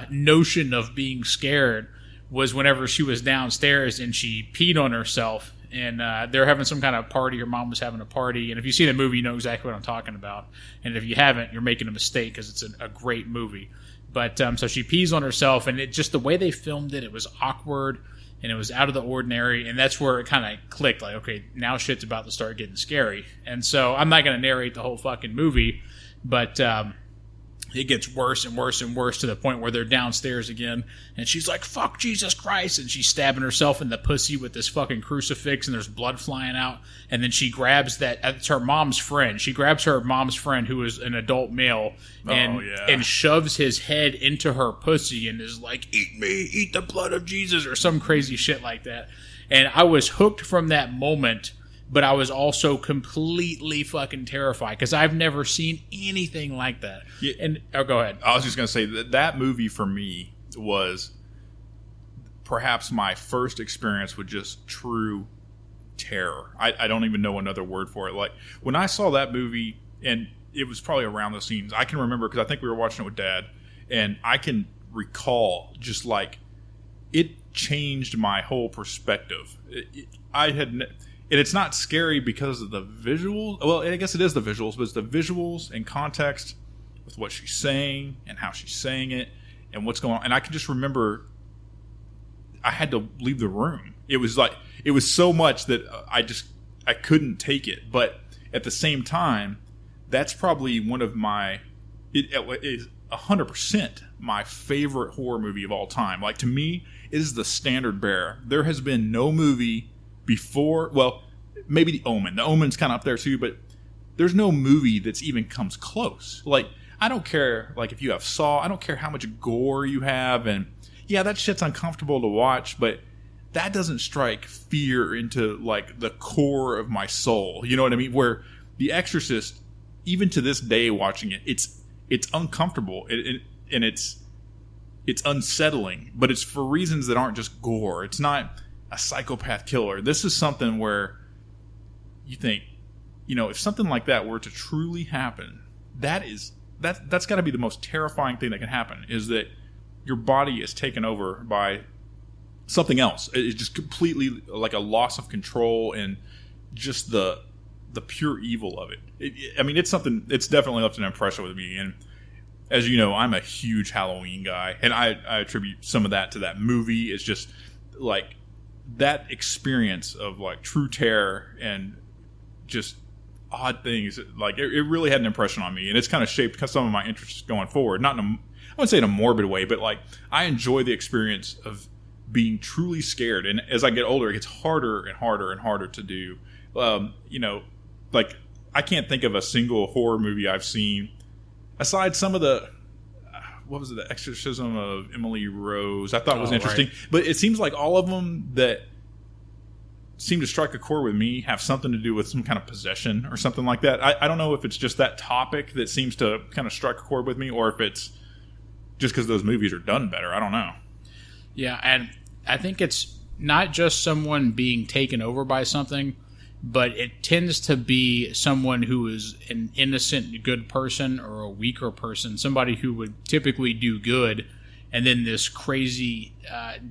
notion of being scared was whenever she was downstairs and she peed on herself. And they're having some kind of party. Her mom was having a party. And if you've seen the movie, you know exactly what I'm talking about. And if you haven't, you're making a mistake because it's a great movie. But so she pees on herself. And it just the way they filmed it, it was awkward. And it was out of the ordinary. And that's where it kind of clicked. Like, okay, now shit's about to start getting scary. And so I'm not going to narrate the whole fucking movie. But it gets worse and worse and worse to the point where they're downstairs again. And she's like, fuck Jesus Christ. And she's stabbing herself in the pussy with this fucking crucifix. And there's blood flying out. And then she grabs it's her mom's friend. She grabs her mom's friend, who is an adult male, and shoves his head into her pussy and is like, eat me, eat the blood of Jesus, or some crazy shit like that. And I was hooked from that moment. But I was also completely fucking terrified because I've never seen anything like that. Yeah. And go ahead. I was just going to say that movie for me was perhaps my first experience with just true terror. I don't even know another word for it. Like when I saw that movie, and it was probably around the scenes, I can remember because I think we were watching it with Dad, and I can recall just like it changed my whole perspective. And it's not scary because of the visuals. Well, I guess it is the visuals, but it's the visuals and context with what she's saying and how she's saying it and what's going on. And I can just remember I had to leave the room. It was like, it was so much that I couldn't take it. But at the same time, that's probably one of it is 100% my favorite horror movie of all time. Like to me, it is the standard bearer. There has been no movie before, well, maybe The Omen. The Omen's kind of up there too, but there's no movie that's even comes close. Like, I don't care, like, if you have Saw, I don't care how much gore you have, and yeah, that shit's uncomfortable to watch, but that doesn't strike fear into, like, the core of my soul. You know what I mean? Where The Exorcist, even to this day watching it, it's uncomfortable, and it's unsettling, but it's for reasons that aren't just gore. It's not a psychopath killer. This is something where you think, if something like that were to truly happen, that's got to be the most terrifying thing that can happen, is that your body is taken over by something else. It's just completely like a loss of control and just the pure evil of it. It's something, it's definitely left an impression with me. And as you know, I'm a huge Halloween guy, and I attribute some of that to that movie. It's just like that experience of like true terror and just odd things. Like it really had an impression on me, and it's kind of shaped some of my interests going forward. Not I wouldn't say in a morbid way, but like I enjoy the experience of being truly scared. And as I get older, it gets harder and harder and harder to do. Like I can't think of a single horror movie I've seen aside some of the what was it, The Exorcism of Emily Rose, I thought was interesting. Right. But it seems like all of them that seem to strike a chord with me have something to do with some kind of possession or something like that. I don't know if it's just that topic that seems to kind of strike a chord with me, or if it's just because those movies are done better. I don't know. Yeah, and I think it's not just someone being taken over by something, but it tends to be someone who is an innocent, good person or a weaker person, somebody who would typically do good, and then this crazy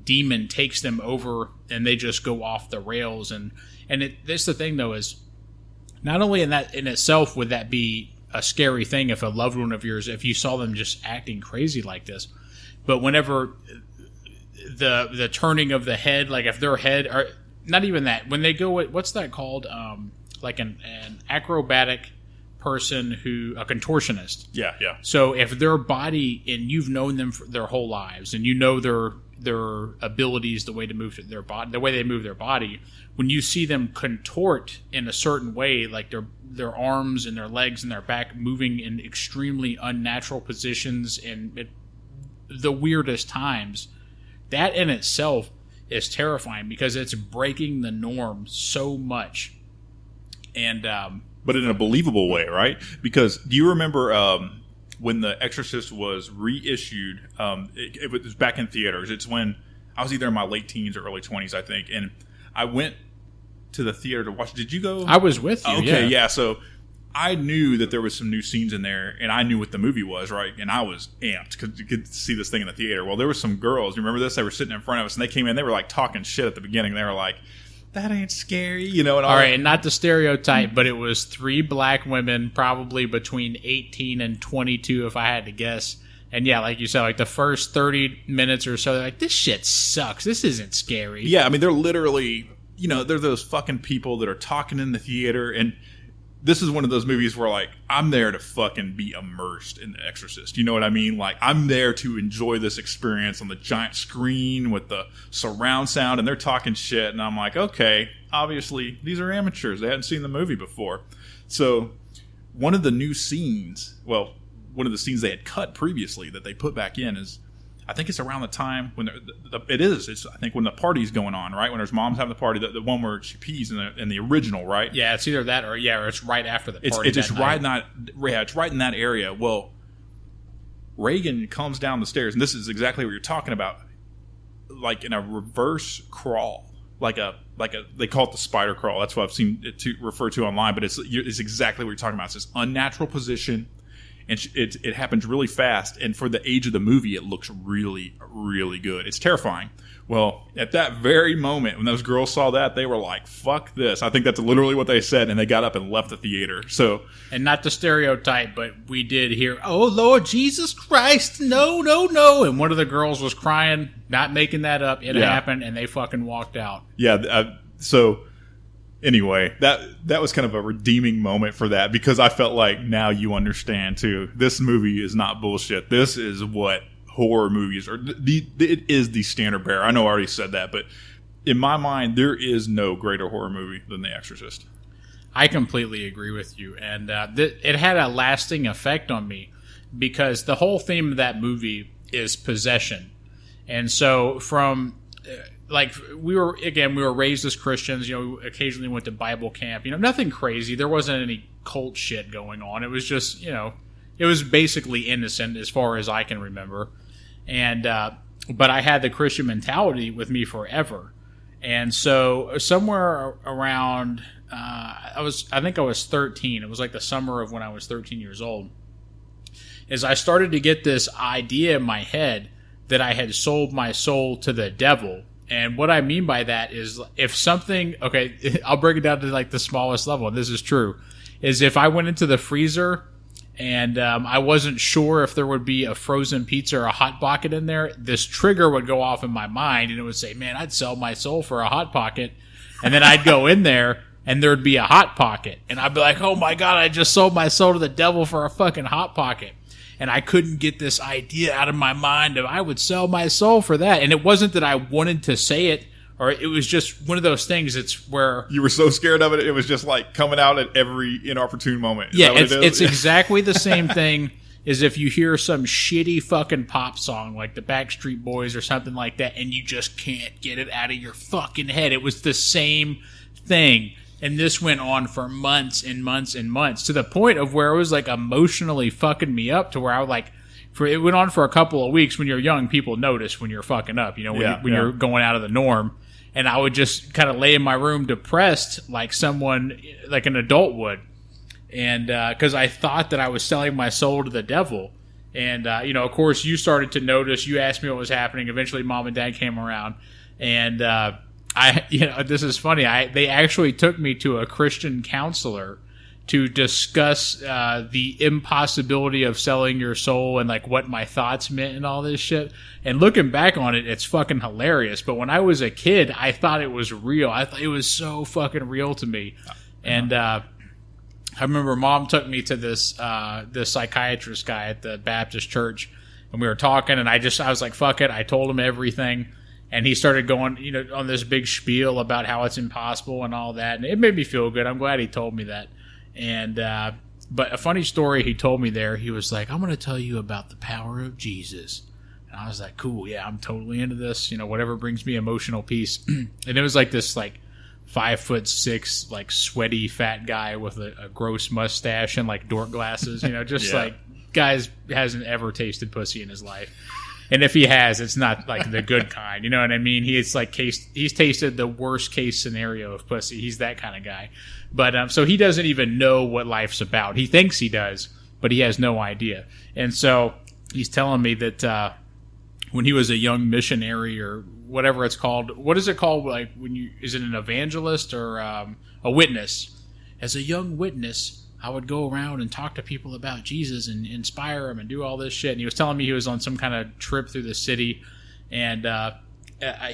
demon takes them over and they just go off the rails. And this the thing, though, is not only in itself would that be a scary thing if a loved one of yours, if you saw them just acting crazy like this, but whenever the turning of the head, like if their head, or not even that, when they go, what's that called? Like an acrobatic person a contortionist. Yeah. So if their body, and you've known them for their whole lives, and you know they're their abilities, the way to move their body, the way they move their body, when you see them contort in a certain way, like their arms and their legs and their back moving in extremely unnatural positions and at the weirdest times, that in itself is terrifying because it's breaking the norm so much. And but in a believable way, right? Because do you remember when The Exorcist was reissued? It was back in theaters. It's when I was either in my late teens or early 20s, I think, and I went to the theater to watch. Did you go? I was with you. Okay, yeah. So I knew that there was some new scenes in there, and I knew what the movie was, right? And I was amped because you could see this thing in the theater. Well, there were some girls. You remember this? They were sitting in front of us, and they came in. They were like talking shit at the beginning. They were like, "That ain't scary," you know. And all right, and not the stereotype, but it was 3 black women, probably between 18 and 22, if I had to guess. And yeah, like you said, like the first 30 minutes or so, they're like, "This shit sucks. This isn't scary." Yeah, I mean, they're literally, they're those fucking people that are talking in the theater, and this is one of those movies where, like, I'm there to fucking be immersed in The Exorcist. You know what I mean? Like, I'm there to enjoy this experience on the giant screen with the surround sound, and they're talking shit, and I'm like, okay, obviously, these are amateurs. They hadn't seen the movie before. So, one of the new scenes, one of the scenes they had cut previously that they put back in is, I think it's around the time when it's I think when the party's going on, right? When there's mom's having the party, the one where she pees in the original, right? Yeah, it's either that or it's right after the party. It's right in that area. Well, Reagan comes down the stairs, and this is exactly what you're talking about, like in a reverse crawl, like a they call it the spider crawl. That's what I've seen it referred to online, but it's exactly what you're talking about. It's this unnatural position. And it happens really fast, and for the age of the movie, it looks really, really good. It's terrifying. Well, at that very moment, when those girls saw that, they were like, fuck this. I think that's literally what they said, and they got up and left the theater. So, and not the stereotype, but we did hear, "Oh, Lord Jesus Christ, no, no, no." And one of the girls was crying, not making that up. It happened, and they fucking walked out. Yeah, anyway, that was kind of a redeeming moment for that, because I felt like now you understand too. This movie is not bullshit. This is what horror movies are. It is the standard bearer. I know I already said that, but in my mind, there is no greater horror movie than The Exorcist. I completely agree with you, and it had a lasting effect on me because the whole theme of that movie is possession, and so from. Like we were raised as Christians, occasionally went to Bible camp, nothing crazy. There wasn't any cult shit going on. It was just, it was basically innocent as far as I can remember. And, but I had the Christian mentality with me forever. And so somewhere around, I think I was 13. It was like the summer of when I was 13 years old. As I started to get this idea in my head that I had sold my soul to the devil. And what I mean by that is if something, okay, I'll break it down to like the smallest level, and this is true, is if I went into the freezer and I wasn't sure if there would be a frozen pizza or a Hot Pocket in there, this trigger would go off in my mind and it would say, man, I'd sell my soul for a Hot Pocket. And then I'd go in there and there'd be a Hot Pocket. And I'd be like, oh my God, I just sold my soul to the devil for a fucking Hot Pocket. And I couldn't get this idea out of my mind of I would sell my soul for that. And it wasn't that I wanted to say it, or it was just one of those things. It's where you were so scared of it, it was just like coming out at every inopportune moment. Yeah, it's exactly the same thing as if you hear some shitty fucking pop song like the Backstreet Boys or something like that, and you just can't get it out of your fucking head. It was the same thing. And this went on for months and months and months to the point of where it was like emotionally fucking me up to where I would like, it went on for a couple of weeks. When you're young, people notice when you're fucking up, when you're going out of the norm. And I would just kind of lay in my room depressed like someone, like an adult would. And because I thought that I was selling my soul to the devil. And, of course, you started to notice. You asked me what was happening. Eventually, Mom and Dad came around. And, this is funny. They actually took me to a Christian counselor to discuss the impossibility of selling your soul and like what my thoughts meant and all this shit. And looking back on it, it's fucking hilarious. But when I was a kid, I thought it was real. I thought it was so fucking real to me. And I remember Mom took me to this psychiatrist guy at the Baptist church. and we were talking, and I was like, fuck it. I told him everything, and he started going, on this big spiel about how it's impossible and all that, and it made me feel good. I'm glad he told me that. And but a funny story he told me there, he was like, I'm going to tell you about the power of Jesus. And I was like, cool, yeah, I'm totally into this, whatever brings me emotional peace. And it was like this 5'6", like sweaty fat guy with a gross mustache and like dork glasses, just Yeah. like guys hasn't ever tasted pussy in his life. And if he has, it's not like the good kind. You know what I mean? He's tasted the worst case scenario of pussy. He's that kind of guy. But so he doesn't even know what life's about. He thinks he does, but he has no idea. And so he's telling me that when he was a young missionary or whatever it's called, what is it called? Like is it an evangelist or a witness? As a young witness, I would go around and talk to people about Jesus and inspire them and do all this shit. And he was telling me he was on some kind of trip through the city, and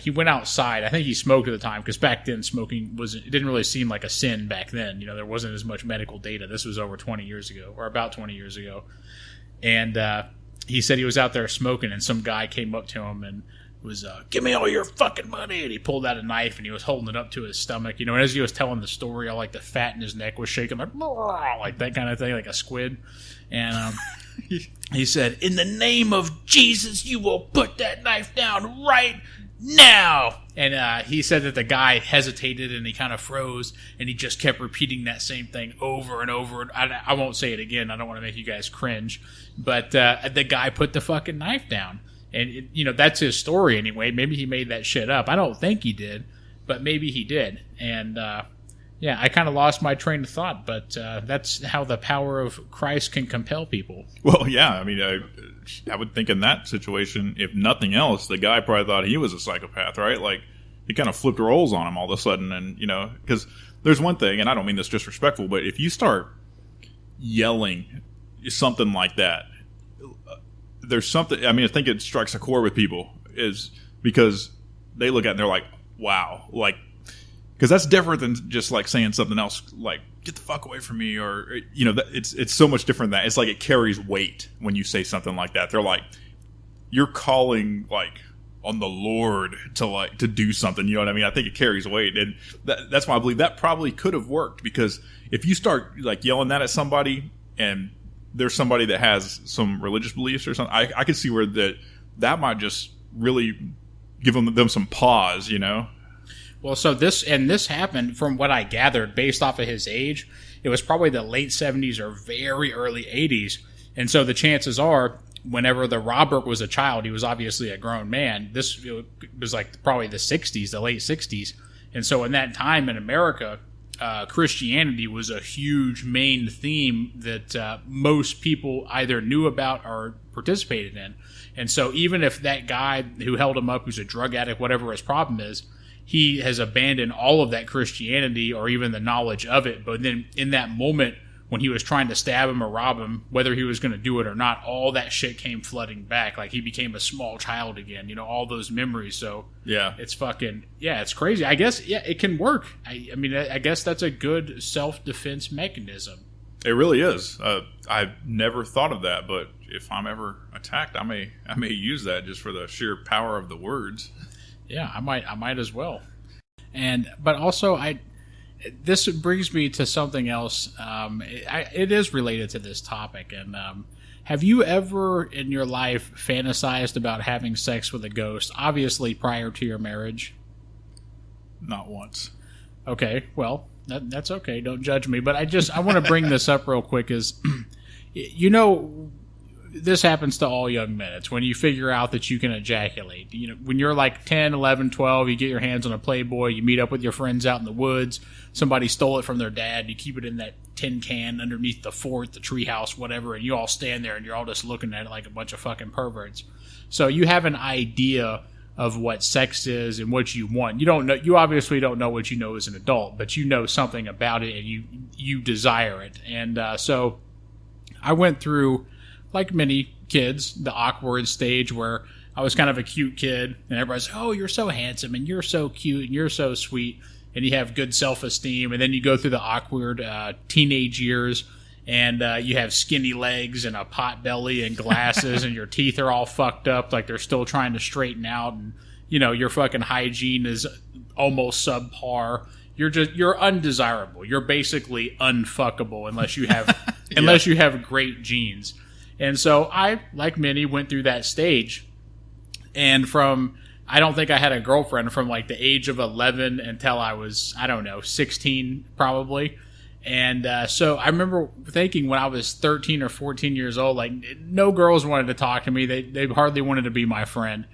he went outside. I think he smoked at the time, because back then smoking it didn't really seem like a sin back then. There wasn't as much medical data. This was over 20 years ago, or about 20 years ago. And he said he was out there smoking, and some guy came up to him and was, give me all your fucking money. And he pulled out a knife and he was holding it up to his stomach. And as he was telling the story, all like the fat in his neck was shaking, like that kind of thing, like a squid. And he said, in the name of Jesus, you will put that knife down right now. And he said that the guy hesitated and he kind of froze, and he just kept repeating that same thing over and over. I won't say it again. I don't want to make you guys cringe. But the guy put the fucking knife down. And, that's his story anyway. Maybe he made that shit up. I don't think he did, but maybe he did. And, yeah, I kind of lost my train of thought, but that's how the power of Christ can compel people. Well, yeah. I mean, I would think in that situation, if nothing else, the guy probably thought he was a psychopath, right? Like, he kind of flipped roles on him all of a sudden. And, because there's one thing, and I don't mean this disrespectful, but if you start yelling something like that, there's something, I think it strikes a chord with people, is because they look at it and they're like, wow, like, because that's different than just like saying something else like, get the fuck away from me, or, it's so much different than that. It's like it carries weight when you say something like that. They're like, you're calling like on the Lord to do something, you know what I mean? I think it carries weight, and that's why I believe that probably could have worked, because if you start like yelling that at somebody, and there's somebody that has some religious beliefs or something, I could see where that might just really give them some pause, Well, so this happened, from what I gathered, based off of his age. It was probably the late 70s or very early 80s. And so the chances are, whenever the robber was a child, he was obviously a grown man. This was like probably the 60s, the late 60s. And so in that time in America, Christianity was a huge main theme that most people either knew about or participated in. And so even if that guy who held him up, who's a drug addict, whatever his problem is, he has abandoned all of that Christianity or even the knowledge of it. But then in that moment, when he was trying to stab him or rob him, whether he was going to do it or not, all that shit came flooding back. Like, he became a small child again, all those memories. So yeah, it's fucking, yeah, it's crazy. I guess, yeah, it can work. I mean, I guess that's a good self-defense mechanism. It really is. I've never thought of that, but if I'm ever attacked, I may use that just for the sheer power of the words. Yeah, I might as well. But also, this brings me to something else. It is related to this topic. And have you ever in your life fantasized about having sex with a ghost, obviously prior to your marriage? Not once. Okay, well, that's okay. Don't judge me. But I want to bring this up real quick. Is this happens to all young men. It's when you figure out that you can ejaculate. When you're like 10, 11, 12, you get your hands on a Playboy, you meet up with your friends out in the woods, somebody stole it from their dad, you keep it in that tin can underneath the fort, the treehouse, whatever, and you all stand there and you're all just looking at it like a bunch of fucking perverts. So you have an idea of what sex is and what you want. You obviously don't know what you know as an adult, but you know something about it and you desire it. And so I went through, like many kids, the awkward stage where I was kind of a cute kid and everybody's like, oh, you're so handsome and you're so cute and you're so sweet and you have good self-esteem. And then you go through the awkward teenage years and you have skinny legs and a pot belly and glasses, and your teeth are all fucked up, like they're still trying to straighten out, and your fucking hygiene is almost subpar. You're undesirable. You're basically unfuckable unless you have you have great genes. And so I, like many, went through that stage. And I don't think I had a girlfriend from like the age of 11 until I was, 16 probably. And so I remember thinking when I was 13 or 14 years old, like no girls wanted to talk to me. They hardly wanted to be my friend.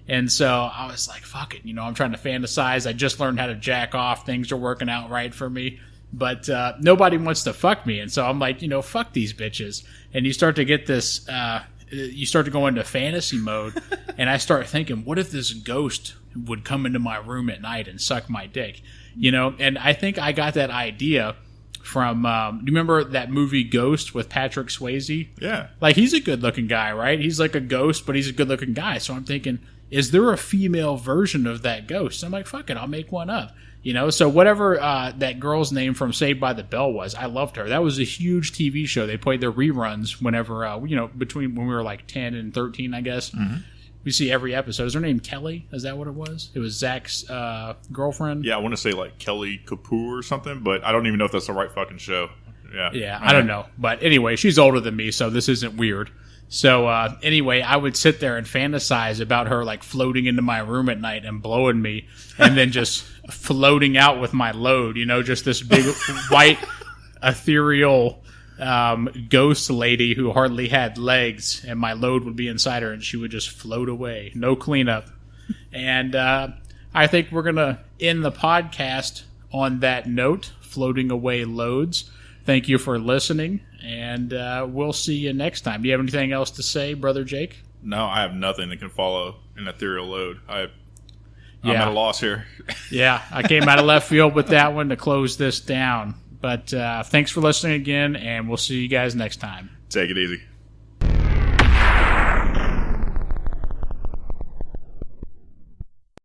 And so I was like, fuck it. I'm trying to fantasize. I just learned how to jack off. Things are working out right for me. But nobody wants to fuck me. And so I'm like, fuck these bitches. And you start to get this, you start to go into fantasy mode. And I start thinking, what if this ghost would come into my room at night and suck my dick? And I think I got that idea from, do you remember that movie Ghost with Patrick Swayze? Yeah. Like, he's a good looking guy, right? He's like a ghost, but he's a good looking guy. So I'm thinking, is there a female version of that ghost? I'm like, fuck it, I'll make one up. So whatever that girl's name from Saved by the Bell was, I loved her. That was a huge TV show. They played their reruns whenever, between when we were like 10 and 13, I guess. Mm-hmm. We see every episode. Is her name Kelly? Is that what it was? It was Zach's girlfriend? Yeah, I want to say like Kelly Kapoor or something, but I don't even know if that's the right fucking show. Yeah, I don't know. But anyway, she's older than me, so this isn't weird. So anyway, I would sit there and fantasize about her like floating into my room at night and blowing me, and then just floating out with my load. Just this big white ethereal ghost lady who hardly had legs, and my load would be inside her, and she would just float away, no cleanup. And I think we're gonna end the podcast on that note, floating away loads. Thank you for listening, and we'll see you next time. Do you have anything else to say, Brother Jake? No, I have nothing that can follow an ethereal load. I'm at a loss here. Yeah, I came out of left field with that one to close this down. But thanks for listening again, and we'll see you guys next time. Take it easy.